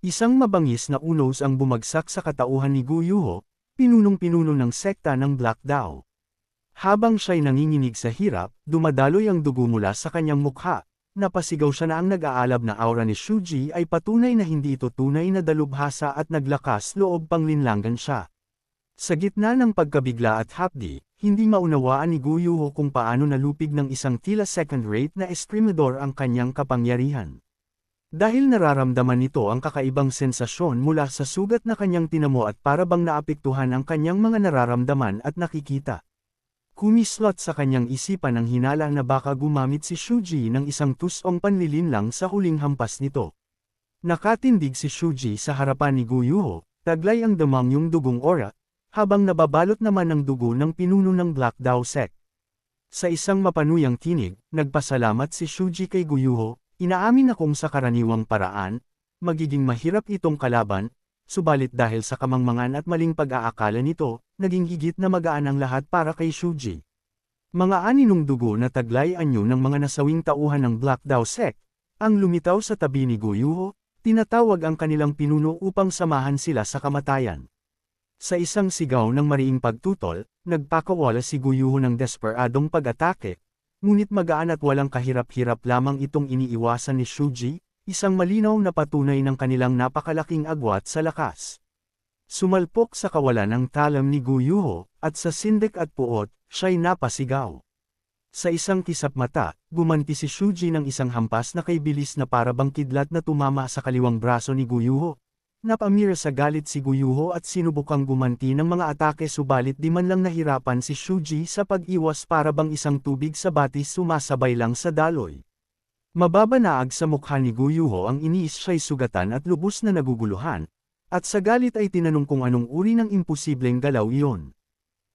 Isang mabangis na unos ang bumagsak sa katauhan ni Gu Yuho, pinunong-pinuno ng sekta ng Black Dao. Habang siya'y nanginginig sa hirap, dumadaloy ang dugo mula sa kanyang mukha. Napasigaw siya na ang nag-aalab na aura ni Shuji ay patunay na hindi ito tunay na dalubhasa at naglakas loob panglinlangan siya. Sa gitna ng pagkabigla at hapdi, hindi maunawaan ni Gu Yuho kung paano nalupig ng isang tila second-rate na eskrimador ang kanyang kapangyarihan. Dahil nararamdaman nito ang kakaibang sensasyon mula sa sugat na kanyang tinamo at para bang naapektuhan ang kanyang mga nararamdaman at nakikita. Kumislot sa kanyang isipan ang hinala na baka gumamit si Shuji ng isang tusong panlilinlang sa huling hampas nito. Nakatindig si Shuji sa harapan ni Gu Yuho, taglay ang damamyong dugong aura, habang nababalot naman ng dugo ng pinuno ng Black Dao sect. Sa isang mapanuyang tinig, nagpasalamat si Shuji kay Gu Yuho. Inaamin na kung sa karaniwang paraan, magiging mahirap itong kalaban, subalit dahil sa kamangmangan at maling pag-aakala nito, naging higit na magaan ang lahat para kay Shuji. Mga aninong dugo na taglay anyo ng mga nasawing tauhan ng Black Dao sect, ang lumitaw sa tabi ni Gu Yuho, tinatawag ang kanilang pinuno upang samahan sila sa kamatayan. Sa isang sigaw ng mariing pagtutol, nagpakawala si Gu Yuho ng desperadong pag-atake. Ngunit magaan at walang kahirap-hirap lamang itong iniiwasan ni Shuji, isang malinaw na patunay ng kanilang napakalaking agwat sa lakas. Sumalpok sa kawalan ng talam ni Gu Yuho, at sa sindik at puot, siya'y napasigaw. Sa isang kisap mata, gumanti si Shuji ng isang hampas na kay bilis na parabang kidlat na tumama sa kaliwang braso ni Gu Yuho. Napamira sa galit si Gu Yuho at sinubukang gumanti ng mga atake subalit di man lang nahirapan si Shuji sa pag-iwas para bang isang tubig sa batis sumasabay lang sa daloy. Mababanaag sa mukha ni Gu Yuho ang iniis siya'y sugatan at lubos na naguguluhan, at sa galit ay tinanong kung anong uri ng imposibleng galaw iyon.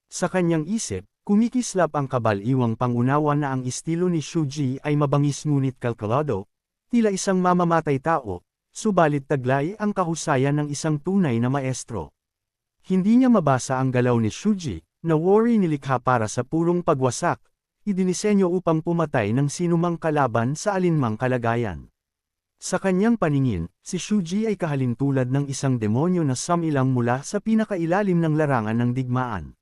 Sa kanyang isip, kumikislap ang kabal-iwang pangunawa na ang estilo ni Shuji ay mabangis ngunit kalkulado, tila isang mamamatay tao. Subalit taglay ang kahusayan ng isang tunay na maestro. Hindi niya mabasa ang galaw ni Shuji, na worry nilikha para sa purong pagwasak, idinisenyo upang pumatay ng sinumang kalaban sa alinmang kalagayan. Sa kanyang paningin, si Shuji ay kahalintulad ng isang demonyo na sumilang mula sa pinakailalim ng larangan ng digmaan.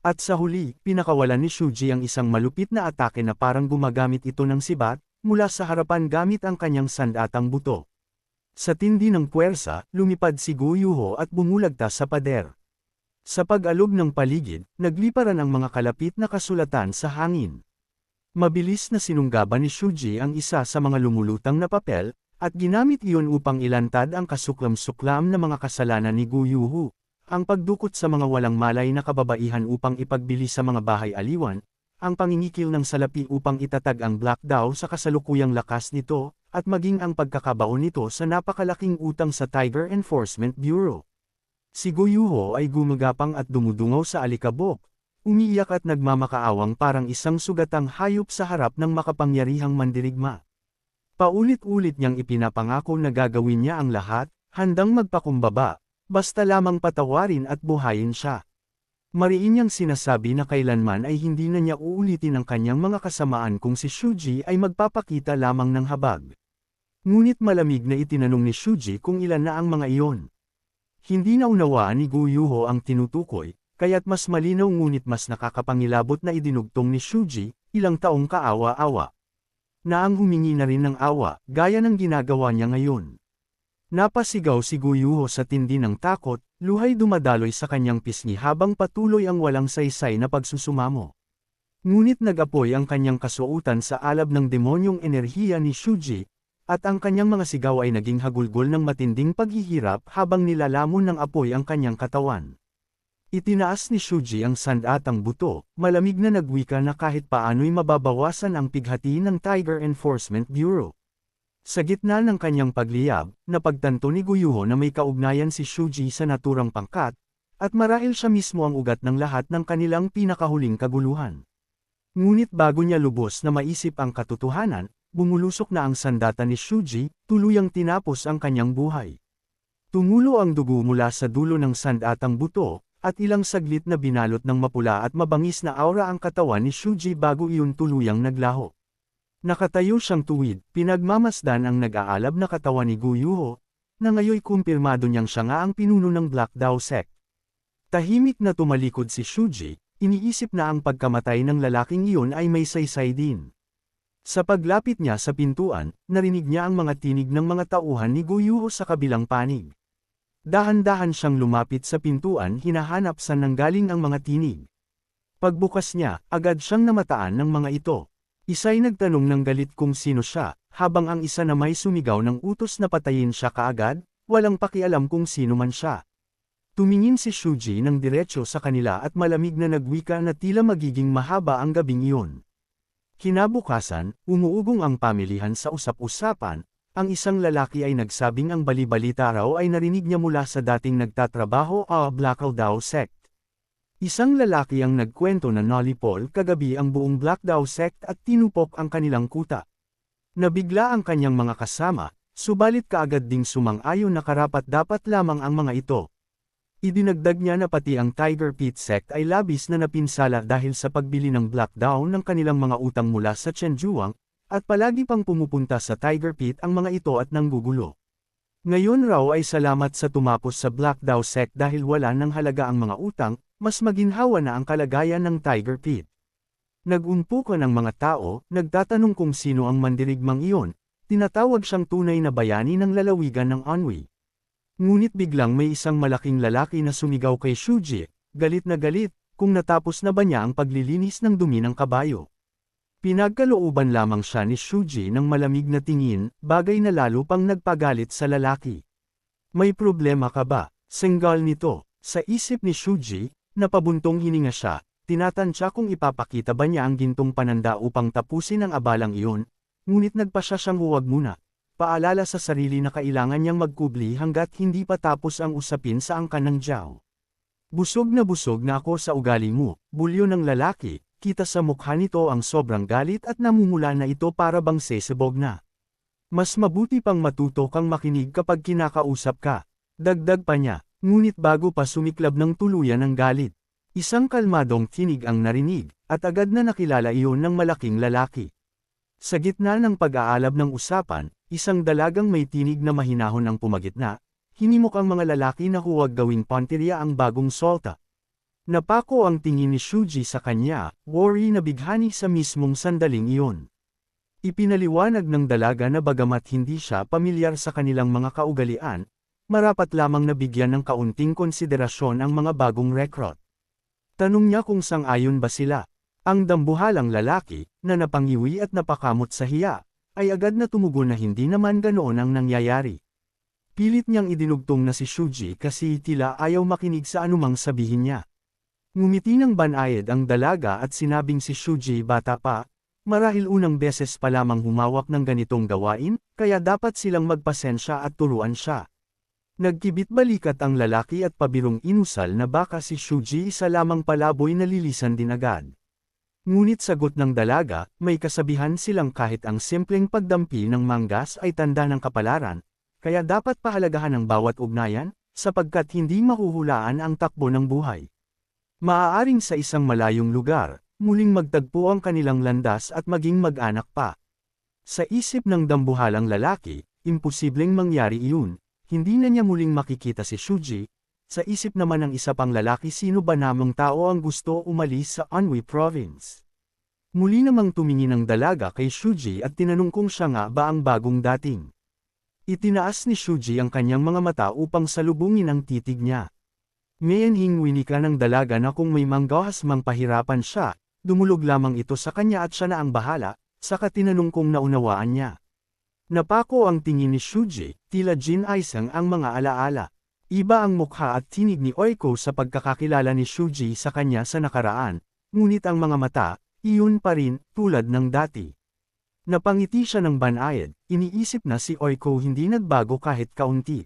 At sa huli, pinakawalan ni Shuji ang isang malupit na atake na parang gumagamit ito ng sibat, mula sa harapan gamit ang kanyang sandatang buto. Sa tindi ng puwersa, lumipad si Gu Yuho at bumulagtas sa pader. Sa pag-alog ng paligid, nagliparan ang mga kalapit na kasulatan sa hangin. Mabilis na sinunggaban ni Shuji ang isa sa mga lumulutang na papel, at ginamit iyon upang ilantad ang kasuklam-suklam na mga kasalanan ni Gu Yuho. Ang pagdukot sa mga walang malay na kababaihan upang ipagbili sa mga bahay aliwan, ang pangingikil ng salapi upang itatag ang Black Dao sa kasalukuyang lakas nito, at maging ang pagkakabaon nito sa napakalaking utang sa Tiger Enforcement Bureau. Si Gu Yuho ay gumagapang at dumudungaw sa alikabok, umiiyak at nagmamakaawang parang isang sugatang hayop sa harap ng makapangyarihang mandirigma. Paulit-ulit niyang ipinapangako na gagawin niya ang lahat, handang magpakumbaba, basta lamang patawarin at buhayin siya. Mariin niyang sinasabi na kailanman ay hindi na niya uulitin ang kanyang mga kasamaan kung si Shuji ay magpapakita lamang ng habag. Ngunit malamig na itinanong ni Shuji kung ilan na ang mga iyon. Hindi naunawaan ni Gu Yuho ang tinutukoy, kaya't mas malinaw ngunit mas nakakapangilabot na idinugtong ni Shuji, ilang taong kaawa-awa. Na ang humingi na rin ng awa, gaya ng ginagawa niya ngayon. Napasigaw si Gu Yuho sa tindi ng takot, luhay dumadaloy sa kanyang pisngi habang patuloy ang walang saysay na pagsusumamo. Ngunit nag-apoy ang kanyang kasuotan sa alab ng demonyong enerhiya ni Shuji, at ang kanyang mga sigaw ay naging hagulgol ng matinding paghihirap habang nilalamon ng apoy ang kanyang katawan. Itinaas ni Shuji ang sandatang buto, malamig na nagwika na kahit paano'y mababawasan ang pighati ng Tiger Enforcement Bureau. Sa gitna ng kanyang pagliyab, napagtanto ni Gu Yuho na may kaugnayan si Shuji sa naturang pangkat, at marahil siya mismo ang ugat ng lahat ng kanilang pinakahuling kaguluhan. Ngunit bago niya lubos na maisip ang katotohanan, bumulusok na ang sandata ni Shuji, tuluyang tinapos ang kanyang buhay. Tumulo ang dugo mula sa dulo ng sandatang buto, at ilang saglit na binalot ng mapula at mabangis na aura ang katawan ni Shuji bago iyon tuluyang naglaho. Nakatayo siyang tuwid, pinagmamasdan ang nag-aalab na katawan ni Gu Yuho, na ngayoy kumpirmado niyang siya nga ang pinuno ng Black Dao Sect. Tahimik na tumalikod si Shuji, iniisip na ang pagkamatay ng lalaking iyon ay may saysay din. Sa paglapit niya sa pintuan, narinig niya ang mga tinig ng mga tauhan ni Guyuho sa kabilang panig. Dahan-dahan siyang lumapit sa pintuan, hinahanap saan nanggaling ang mga tinig. Pagbukas niya, agad siyang namataan ng mga ito. Isa'y nagtanong ng galit kung sino siya, habang ang isa na may sumigaw ng utos na patayin siya kaagad, walang pakialam kung sino man siya. Tumingin si Shuji ng diretso sa kanila at malamig na nagwika na tila magiging mahaba ang gabing iyon. Kinabukasan, umuugong ang pamilihan sa usap-usapan. Ang isang lalaki ay nagsabing ang bali-balita raw ay narinig niya mula sa dating nagtatrabaho sa Black Dao Sect. Isang lalaki ang nagkwento na nalipol kagabi ang buong Black Dao Sect at tinupok ang kanilang kuta. Nabigla ang kanyang mga kasama, subalit kaagad ding sumang-ayon na karapat-dapat lamang ang mga ito. Idinagdag niya na pati ang Tiger Pit Sect ay labis na napinsala dahil sa pagbili ng Black Dao ng kanilang mga utang mula sa Chenjuang, at palagi pang pumupunta sa Tiger Pit ang mga ito at nanggugulo. Ngayon raw ay salamat sa tumapos sa Black Dao Sect dahil wala ng halaga ang mga utang, mas maginhawa na ang kalagayan ng Tiger Pit. Nag-umpukan ang mga tao, nagtatanong kung sino ang mandirigmang iyon, tinatawag siyang tunay na bayani ng lalawigan ng Anhui. Ngunit biglang may isang malaking lalaki na sumigaw kay Shuji, galit na galit, kung natapos na ba niya ang paglilinis ng dumi ng kabayo. Pinagkalooban lamang siya ni Shuji ng malamig na tingin, bagay na lalo pang nagpagalit sa lalaki. May problema ka ba? Senggal nito. Sa isip ni Shuji, napabuntong hininga siya, tinatansya kung ipapakita ba niya ang gintong pananda upang tapusin ang abalang iyon, ngunit nagpasya siyang huwag muna. Paalala sa sarili na kailangan niyang magkubli hanggat hindi pa tapos ang usapin sa angkan ng Jiao. Busog na ako sa ugali mo, bulyo ng lalaki, kita sa mukha nito ang sobrang galit at namumula na ito para bang sesebog na. Mas mabuti pang matuto kang makinig kapag kinakausap ka. Dagdag pa niya, ngunit bago pa sumiklab ng tuluyan ang galit. Isang kalmadong tinig ang narinig, at agad na nakilala iyon ng malaking lalaki. Sa gitna ng pag-aalab ng usapan, isang dalagang may tinig na mahinahon ang pumagitna, hinimok ang mga lalaki na huwag gawing pantirya ang bagong solta. Napako ang tingin ni Shuji sa kanya, worry na bighani sa mismong sandaling iyon. Ipinaliwanag ng dalaga na bagamat hindi siya pamilyar sa kanilang mga kaugalian, marapat lamang nabigyan ng kaunting konsiderasyon ang mga bagong recruit. Tanong niya kung sang-ayon ba sila. Ang dambuhalang lalaki, na napangiwi at napakamot sa hiya, ay agad na tumugon na hindi naman ganoon ang nangyayari. Pilit niyang idinugtong na si Shuji kasi tila ayaw makinig sa anumang sabihin niya. Ngumiti ng banayad ang dalaga at sinabing si Shuji bata pa, marahil unang beses pa lamang humawak ng ganitong gawain, kaya dapat silang magpasensya at turuan siya. Nagkibit balikat ang lalaki at pabirong inusal na baka si Shuji isa lamang palaboy na lilisan din agad. Ngunit sagot ng dalaga, may kasabihan silang kahit ang simpleng pagdampi ng manggas ay tanda ng kapalaran, kaya dapat pahalagahan ang bawat ugnayan, sapagkat hindi mahuhulaan ang takbo ng buhay. Maaaring sa isang malayong lugar, muling magtagpo ang kanilang landas at maging mag-anak pa. Sa isip ng dambuhalang lalaki, imposibleng mangyari iyon, hindi na niya muling makikita si Shuji. Sa isip naman ng isa pang lalaki, sino ba namang tao ang gusto umalis sa Anhui Province? Muli namang tumingin ang dalaga kay Shuji at tinanong kung siya nga ba ang bagong dating. Itinaas ni Shuji ang kanyang mga mata upang salubungin ang titig niya. Mayanhing winika ng dalaga na kung may manggahas mang pahirapan siya, dumulog lamang ito sa kanya at siya na ang bahala, saka tinanong kung naunawaan niya. Napako ang tingin ni Shuji, tila Jin Aisang ang mga alaala. Iba ang mukha at tinig ni Oiko sa pagkakakilala ni Shuji sa kanya sa nakaraan, ngunit ang mga mata, iyon pa rin, tulad ng dati. Napangiti siya ng banayad, iniisip na si Oiko hindi nagbago kahit kaunti.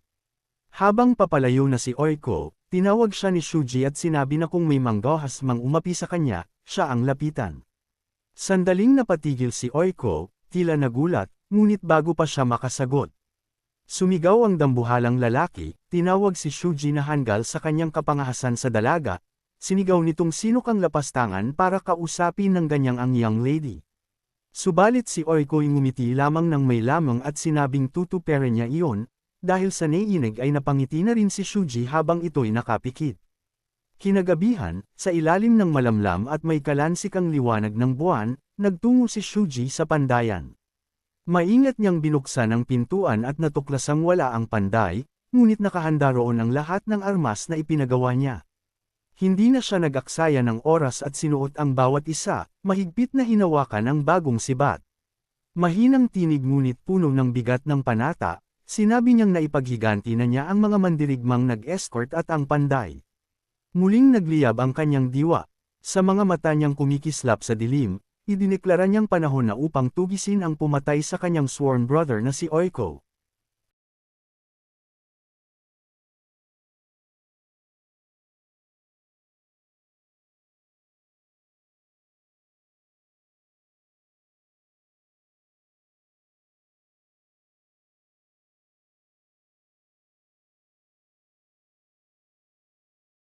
Habang papalayo na si Oiko, tinawag siya ni Shuji at sinabi na kung may manggahas mang umapi sa kanya, siya ang lapitan. Sandaling napatigil si Oiko, tila nagulat, ngunit bago pa siya makasagot. Sumigaw ang dambuhalang lalaki, tinawag si Shuji na hanggal sa kanyang kapangahasan sa dalaga, sinigaw nitong sino kang lapastangan para kausapin ng ganyang ang young lady. Subalit si Oiko ngumiti lamang ng may lamang at sinabing tutuperin niya iyon, dahil sa naiinig ay napangiti na rin si Shuji habang ito'y nakapikit. Kinagabihan, sa ilalim ng malamlam at may kalansikang liwanag ng buwan, nagtungo si Shuji sa pandayan. Maingat niyang binuksan ang pintuan at natuklasang wala ang panday, ngunit nakahanda roon ang lahat ng armas na ipinagawa niya. Hindi na siya nag-aksaya ng oras at sinuot ang bawat isa, mahigpit na hinawakan ang bagong sibat. Mahinang tinig ngunit puno ng bigat ng panata, sinabi niyang naipaghiganti na niya ang mga mandirigmang nag-escort at ang panday. Muling nagliyab ang kanyang diwa. Sa mga mata niyang kumikislap sa dilim, idineklara niyang panahon na upang tugisin ang pumatay sa kanyang sworn brother na si Oiko.